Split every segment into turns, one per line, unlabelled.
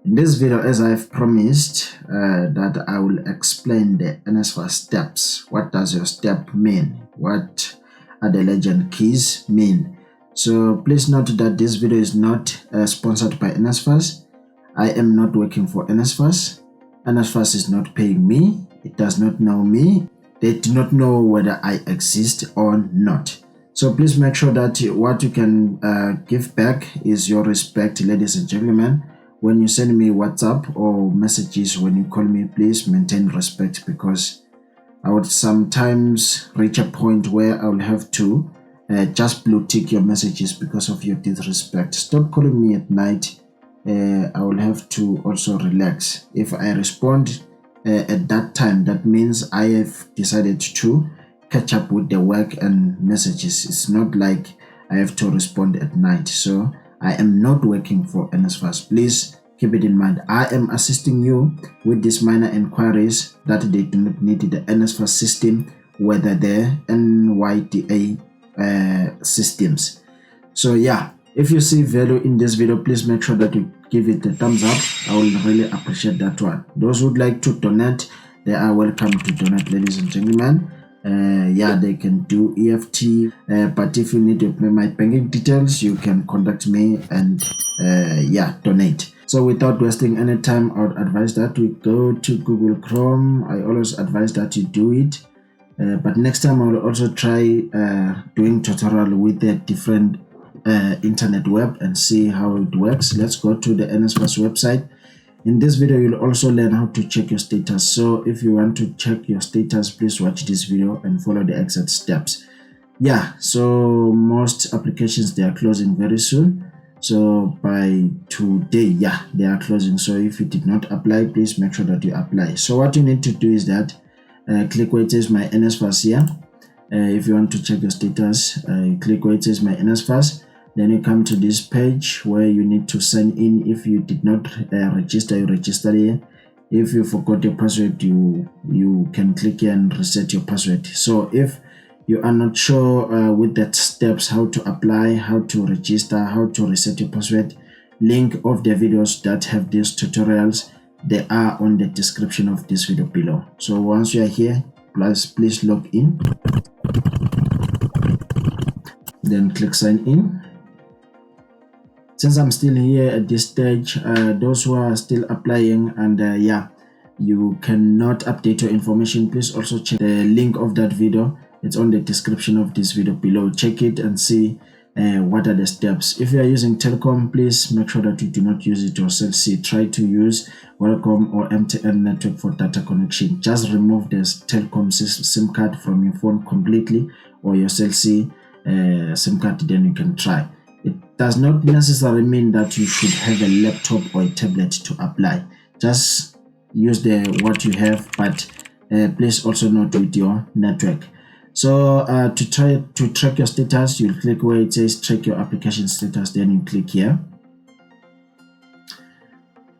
In this video, as I've promised, that I will explain the NSFAS steps. What does your step mean? What are the legend keys mean? So please note that this video is not sponsored by NSFAS. I am not working for NSFAS. NSFAS is not paying me. It does not know me. They do not know whether I exist or not. So please make sure that what you can give back is your respect, ladies and gentlemen. When you send me WhatsApp or messages, when you call me, please maintain respect, because I would sometimes reach a point where I will have to just blue tick your messages because of your disrespect. Stop calling me at night. I will have to also relax. If I respond at that time, that means I have decided to catch up with the work and messages. It's not like I have to respond at night. So I am not working for NSFAS. Please keep it in mind. I am assisting you with these minor inquiries that they do not need the NSFAS system, whether the NYDA systems. So yeah, if you see value in this video, please make sure that you give it a thumbs up. I will really appreciate that one. Those who would like to donate, they are welcome to donate, ladies and gentlemen. Yeah, they can do EFT, but if you need my banking details, you can contact me and yeah, donate. So without wasting any time, I would advise that we go to Google Chrome. I always advise that you do it, but next time I will also try doing tutorial with a different internet web and see how it works. Let's go to the NSFAS website. In this video, you'll also learn how to check your status. So if you want to check your status, please watch this video and follow the exact steps. Yeah, so most applications, they are closing very soon. So by today, yeah, they are closing. So if you did not apply, please make sure that you apply. So what you need to do is that click where it says my NSFAS here. If you want to check your status, click where it says my NSFAS. Then you come to this page where you need to sign in. If you did not register, you register here. If you forgot your password, you can click here and reset your password. So if you are not sure with the steps, how to apply, how to register, how to reset your password, link of the videos that have these tutorials, they are on the description of this video below. So once you are here, please log in, then click sign in. Since I'm still here at this stage, those who are still applying and yeah, you cannot update your information, please also check the link of that video. It's on the description of this video below. Check it and see what are the steps. If you are using Telecom, please make sure that you do not use it or Cell C. Try to use Welcome or MTN network for data connection. Just remove the Telecom SIM card from your phone completely, or your Cell C SIM card, then you can try. It does not necessarily mean that you should have a laptop or a tablet to apply. Just use what you have, but please also note with your network. So to try to track your status, you'll click where it says track your application status, then you click here.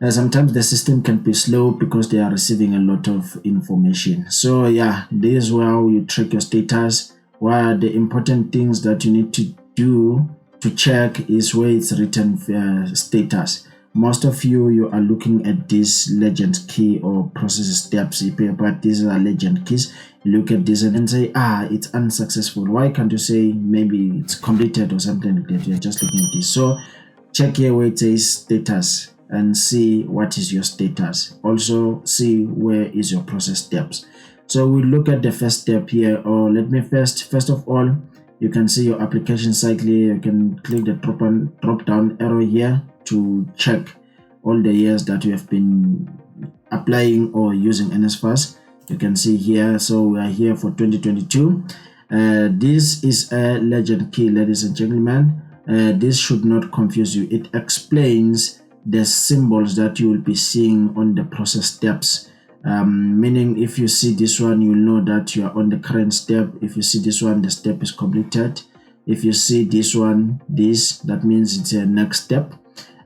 Sometimes the system can be slow because they are receiving a lot of information. So yeah, this is how you track your status. What are the important things that you need to do to check is where it's written status. Most of you are looking at this legend key or process steps, but these are legend keys. You look at this and then say, it's unsuccessful. Why can't you say maybe it's completed or something like that? You're just looking at this. So check here where it says status and see what is your status. Also see where is your process steps. So we look at the first step here, or let me first of all, you can see your application cycle. You can click the drop down arrow here to check all the years that you have been applying or using NSFAS. You can see here, so we are here for 2022. This is a legend key, ladies and gentlemen. This should not confuse you. It explains the symbols that you will be seeing on the process steps. Meaning if you see this one, you'll know that you are on the current step. If you see this one, the step is completed. If you see this one, that means it's a next step.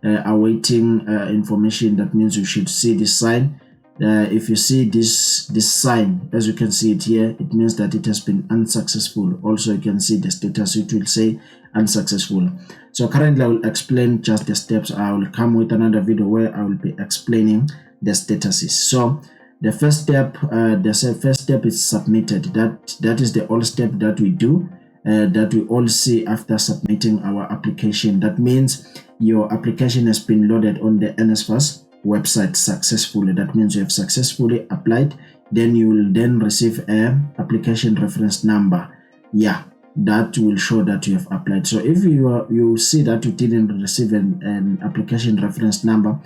Awaiting information, that means you should see this sign. If you see this sign, as you can see it here, it means that it has been unsuccessful. Also, you can see the status, it will say unsuccessful. So currently I will explain just the steps. I will come with another video where I will be explaining the statuses. So the first step is submitted. That is the old step that we do, that we all see after submitting our application. That means your application has been loaded on the NSFAS website successfully. That means you have successfully applied. Then you will then receive a application reference number. Yeah, that will show that you have applied. So if you see that you didn't receive an application reference number,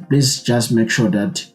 please just make sure that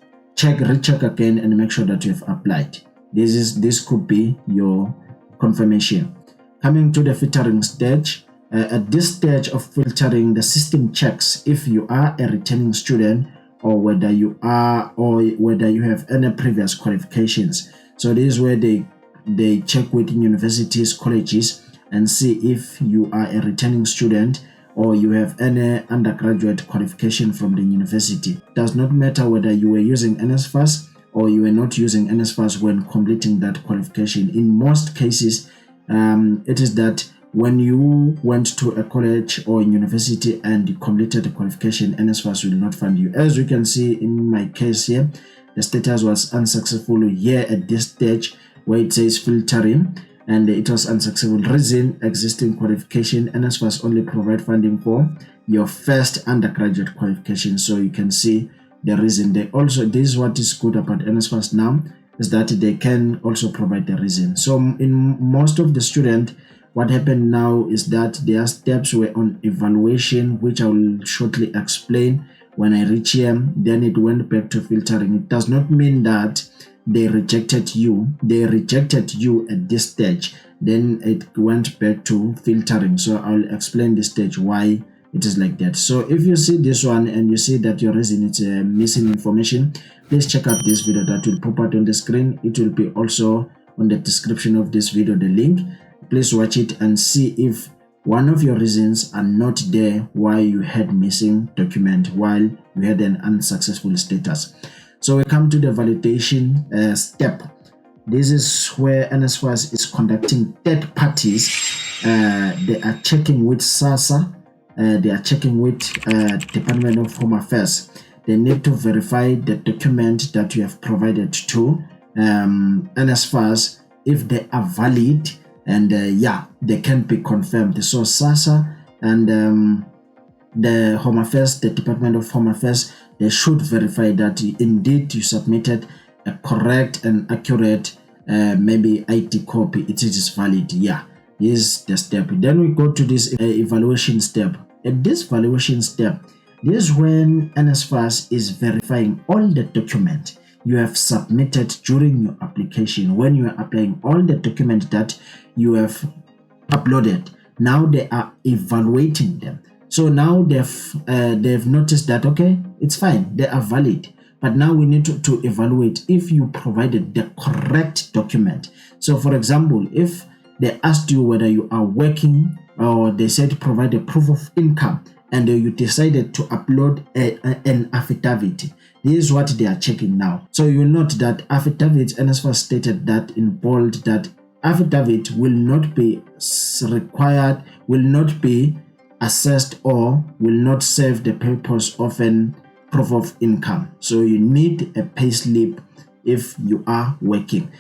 recheck again and make sure that you have applied. This could be your confirmation. Coming to the filtering stage. At this stage of filtering, the system checks if you are a returning student or whether you have any previous qualifications. So this is where they check with universities, colleges, and see if you are a returning student or you have any undergraduate qualification from the university. It does not matter whether you were using NSFAS or you were not using NSFAS when completing that qualification. In most cases, it is that when you went to a college or university and you completed the qualification, NSFAS will not fund you. As you can see in my case here, the status was unsuccessful here at this stage where it says filtering, and it was unsuccessful. Reason: existing qualification. NSFAS only provide funding for your first undergraduate qualification. So you can see the reason. This is what is good about NSFAS now, is that they can also provide the reason. So in most of the students, what happened now is that their steps were on evaluation, which I will shortly explain when I reach here. Then it went back to filtering. It does not mean that they rejected you. They rejected you at this stage. Then it went back to filtering. So I'll explain this stage why it is like that. So if you see this one and you see that your reason is missing information, please check out this video that will pop out on the screen. It will be also on the description of this video, the link. Please watch it and see if one of your reasons are not there why you had missing document, while you had an unsuccessful status. So we come to the validation step. This is where NSFAS is conducting third parties. They are checking with SASA. They are checking with Department of Home Affairs. They need to verify the document that you have provided to NSFAS if they are valid, and they can be confirmed. So SASA and the Home Affairs, the Department of Home Affairs, they should verify that indeed you submitted a correct and accurate maybe ID copy. It is valid. Yeah, this is the step. Then we go to this evaluation step. At this evaluation step, this is when NSFAS is verifying all the documents you have submitted during your application. When you are applying, all the documents that you have uploaded, now they are evaluating them. So now they've noticed that, okay, it's fine, they are valid, but now we need to evaluate if you provided the correct document. So for example, if they asked you whether you are working, or they said provide a proof of income, and you decided to upload an affidavit, this is what they are checking now. So you note that affidavit, NSFAS stated that in bold, that affidavit will not be required, will not be assessed, or will not serve the purpose of an proof of income. So you need a payslip if you are working.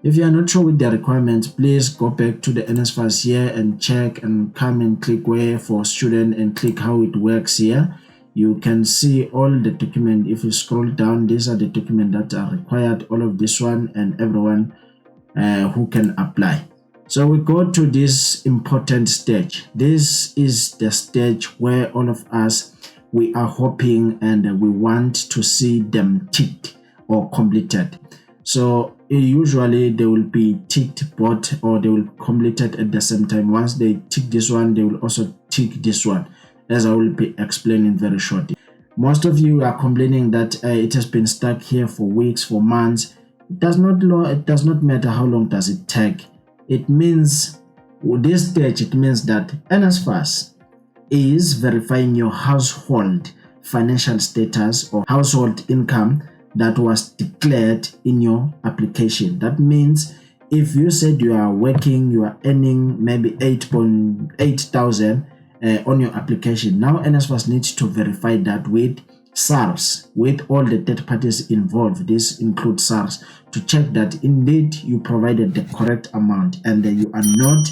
If you are not sure with the requirements, please go back to the NSFAS here and check, and come and click where for student and click how it works here. You can see all the document. If you scroll down, these are the documents that are required, all of this one, and everyone who can apply. So we go to this important stage. This is the stage where all of us, we are hoping and we want to see them ticked or completed. So usually they will be ticked both, or they will complete it at the same time. Once they tick this one, they will also tick this one, as I will be explaining very shortly. Most of you are complaining that it has been stuck here for weeks, for months. It does not matter how long does it take. It means, with this stage, it means that NSFAS is verifying your household financial status or household income that was declared in your application. That means if you said you are working, you are earning maybe 8,800 on your application, now NSFAS needs to verify that with SARS, with all the third parties involved. This includes SARS, to check that indeed you provided the correct amount and that you are not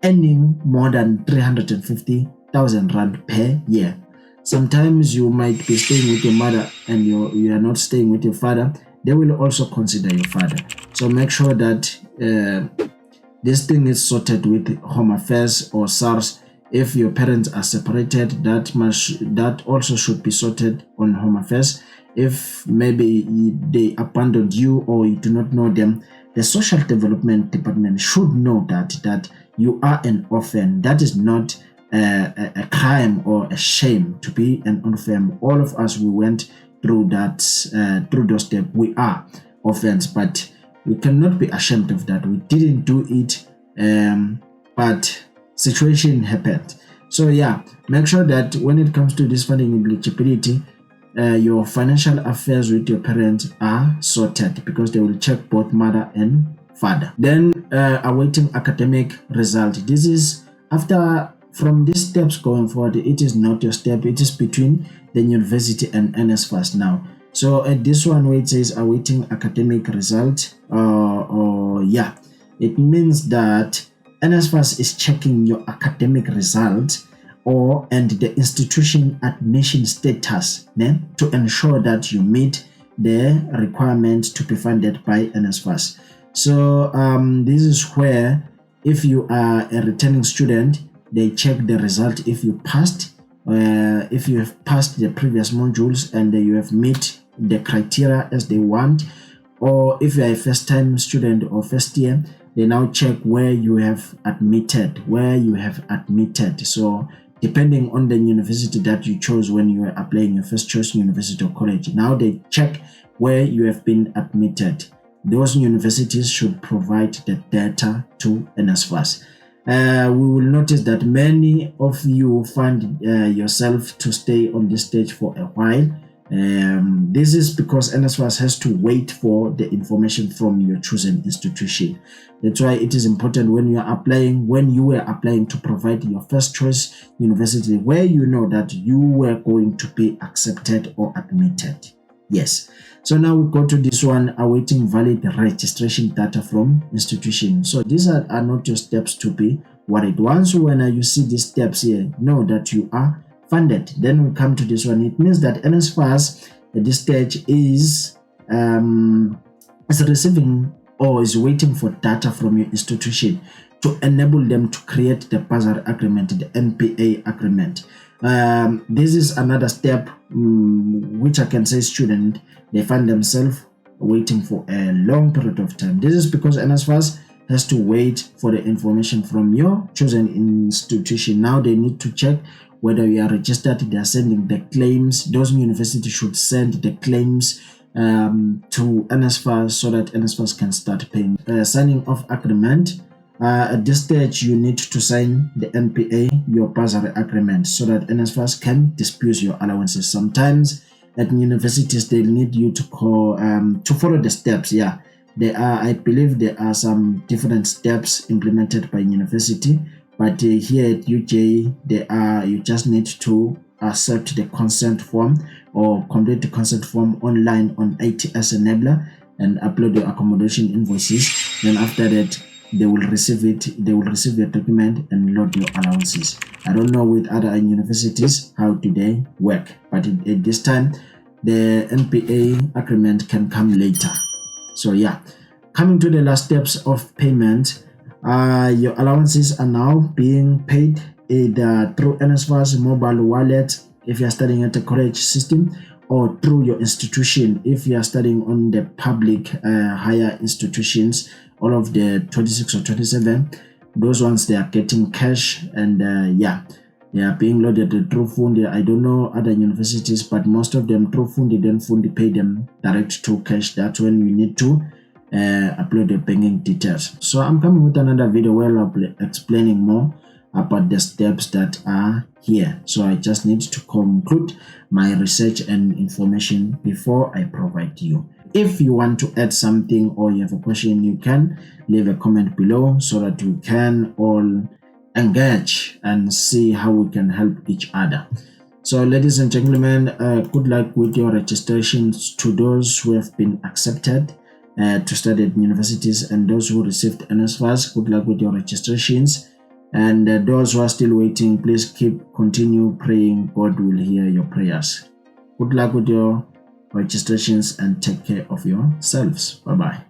earning more than 350,000 Rand per year. Sometimes you might be staying with your mother and you are not staying with your father. They will also consider your father. So make sure that this thing is sorted with Home Affairs or SARS. If your parents are separated, that also should be sorted on Home Affairs. If maybe they abandoned you or you do not know them, the Social Development Department should know that you are an orphan. That is not a crime or a shame to be an orphan. All of us, we went through that, through those steps. We are orphans, but we cannot be ashamed of that. We didn't do it, but situation happened. So yeah, make sure that when it comes to this funding eligibility, your financial affairs with your parents are sorted, because they will check both mother and father. Then awaiting academic result. This is after, from these steps going forward, it is not your step, it is between the university and NSFAS now. So at this one where it says awaiting academic result, yeah, it means that NSFAS is checking your academic result and the institution admission status to ensure that you meet the requirements to be funded by NSFAS. So this is where, if you are a returning student, they check the result. If you passed, if you have passed the previous modules and you have met the criteria as they want, or if you are a first-time student or first year, they now check where you have admitted, So depending on the university that you chose when you were applying your first choice university or college, now they check where you have been admitted. Those universities should provide the data to NSFAS. We will notice that many of you find yourself to stay on this stage for a while. This is because NSFAS has to wait for the information from your chosen institution. That's why it is important when you are applying, when you were applying to provide your first choice university, where you know that you were going to be accepted or admitted. Yes. So now we go to this one, awaiting valid registration data from institution. So these are not your steps to be worried. Once when you see these steps here, know that you are funded. Then we come to this one. It means that NSFAS at this stage is receiving or is waiting for data from your institution to enable them to create the bursary agreement, the NPA agreement. This is another step which I can say student, they find themselves waiting for a long period of time. This is because NSFAS has to wait for the information from your chosen institution. Now they need to check whether you are registered. They are sending the claims. Those universities should send the claims to NSFAS so that NSFAS can start paying. Signing off agreement. At this stage, you need to sign the NPA, your bursary agreement, so that NSFAS can dispute your allowances. Sometimes at universities, they need you to follow the steps. Yeah, I believe there are some different steps implemented by university, but here at UJ, you just need to accept the consent form or complete the consent form online on ATS Enabler and upload your accommodation invoices. Then after that, they will receive it. They will receive your document and load your allowances. I don't know with other universities how do they work, but at this time, the NPA agreement can come later. So yeah, coming to the last steps of payment, your allowances are now being paid either through NSFAS mobile wallet if you are studying at a college system, or through your institution if you are studying on the public higher institutions. All of the 26 or 27, those ones, they are getting cash, and yeah, they are being loaded through Fundi. I don't know other universities, but most of them through Fundi, then Fundi pay them direct to cash. That's when you need to upload your banking details. So I'm coming with another video where I'll be explaining more about the steps that are here. So I just need to conclude my research and information before I provide you. If you want to add something or you have a question, you can leave a comment below so that we can all engage and see how we can help each other. So ladies and gentlemen, good luck with your registrations to those who have been accepted to study at universities, and those who received NSFAS, good luck with your registrations. And those who are still waiting, please continue praying. God will hear your prayers. Good luck with your registrations and take care of yourselves. Bye-bye.